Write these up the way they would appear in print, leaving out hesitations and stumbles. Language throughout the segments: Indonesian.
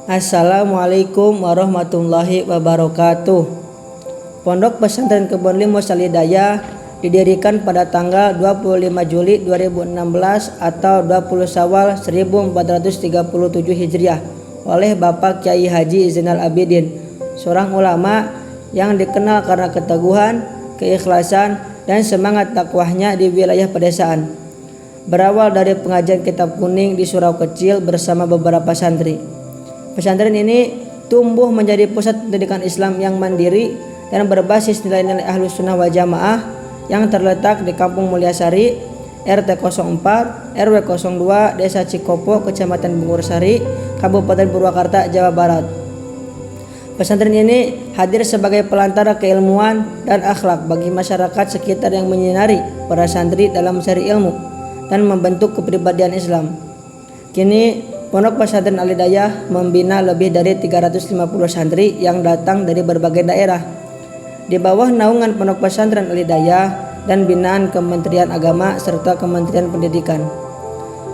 Assalamualaikum warahmatullahi wabarakatuh. Pondok Pesantren Kebon Limau Salidayah didirikan pada tanggal 25 Juli 2016 atau 20 Syawal 1437 Hijriah oleh Bapak Kyai Haji Zainal Abidin, seorang ulama yang dikenal karena keteguhan, keikhlasan, dan semangat dakwahnya di wilayah pedesaan. Berawal dari pengajian kitab kuning di surau kecil bersama beberapa santri, pesantren ini tumbuh menjadi pusat pendidikan Islam yang mandiri dan berbasis nilai-nilai Ahlus Sunnah wal Jamaah yang terletak di Kampung Mulyasari, RT 04, RW 02, Desa Cikopo, Kecamatan Bungursari, Kabupaten Purwakarta, Jawa Barat. Pesantren ini hadir sebagai pelantara keilmuan dan akhlak bagi masyarakat sekitar yang menyinari para santri dalam mencari ilmu dan membentuk kepribadian Islam. Kini Pondok Pesantren Al-Hidayah membina lebih dari 350 santri yang datang dari berbagai daerah. Di bawah naungan Pondok Pesantren Al-Hidayah dan binaan Kementerian Agama serta Kementerian Pendidikan.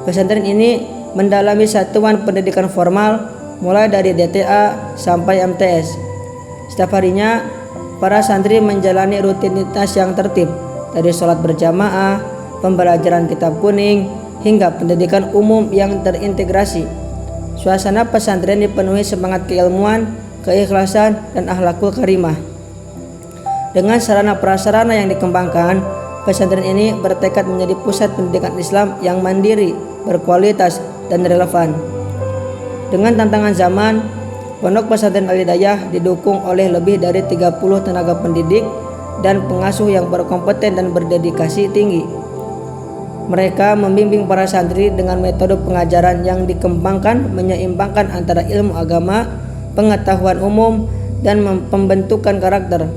Pesantren ini mendalami satuan pendidikan formal mulai dari DTA sampai MTS. Setiap harinya para santri menjalani rutinitas yang tertib, dari sholat berjamaah, pembelajaran kitab kuning, hingga pendidikan umum yang terintegrasi. Suasana pesantren dipenuhi semangat keilmuan, keikhlasan, dan akhlakul karimah. Dengan sarana prasarana yang dikembangkan, pesantren ini bertekad menjadi pusat pendidikan Islam yang mandiri, berkualitas, dan relevan. Dengan tantangan zaman, Pondok Pesantren Al-Hidayah didukung oleh lebih dari 30 tenaga pendidik dan pengasuh yang berkompeten dan berdedikasi tinggi. Mereka membimbing para santri dengan metode pengajaran yang dikembangkan menyeimbangkan antara ilmu agama, pengetahuan umum, dan pembentukan karakter.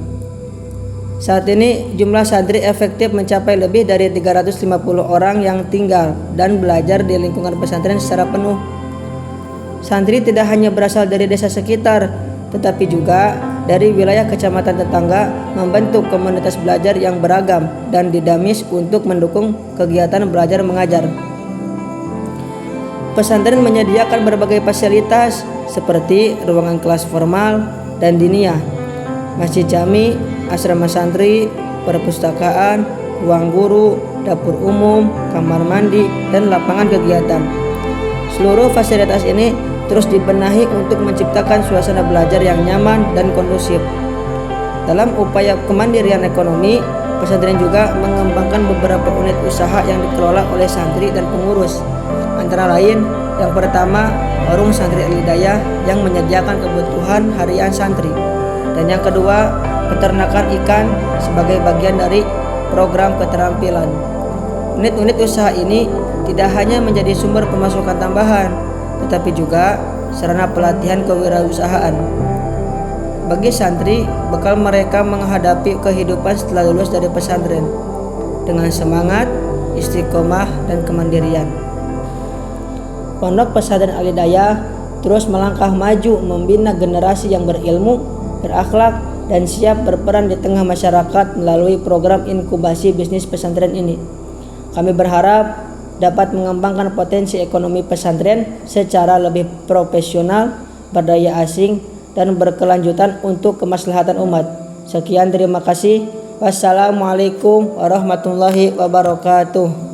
Saat ini jumlah santri efektif mencapai lebih dari 350 orang yang tinggal dan belajar di lingkungan pesantren secara penuh. Santri tidak hanya berasal dari desa sekitar, tetapi juga dari wilayah kecamatan tetangga membentuk komunitas belajar yang beragam dan dinamis untuk mendukung kegiatan belajar mengajar. Pesantren menyediakan berbagai fasilitas seperti ruangan kelas formal dan diniyah, masjid jami, asrama santri, perpustakaan, ruang guru, dapur umum, kamar mandi, dan lapangan kegiatan. Seluruh fasilitas ini terus dibenahi untuk menciptakan suasana belajar yang nyaman dan kondusif. Dalam upaya kemandirian ekonomi, pesantren juga mengembangkan beberapa unit usaha yang dikelola oleh santri dan pengurus. Antara lain, yang pertama, warung santri Al-Hidayah yang menyediakan kebutuhan harian santri. Dan yang kedua, peternakan ikan sebagai bagian dari program keterampilan. Unit-unit usaha ini tidak hanya menjadi sumber pemasukan tambahan, tetapi juga sarana pelatihan kewirausahaan. Bagi santri, bekal mereka menghadapi kehidupan setelah lulus dari pesantren dengan semangat, istiqomah, dan kemandirian. Pondok Pesantren Al-Hidayah terus melangkah maju membina generasi yang berilmu, berakhlak, dan siap berperan di tengah masyarakat melalui program inkubasi bisnis pesantren ini. Kami berharap dapat mengembangkan potensi ekonomi pesantren secara lebih profesional, berdaya asing, dan berkelanjutan untuk kemaslahatan umat. Sekian, terima kasih. Wassalamualaikum warahmatullahi wabarakatuh.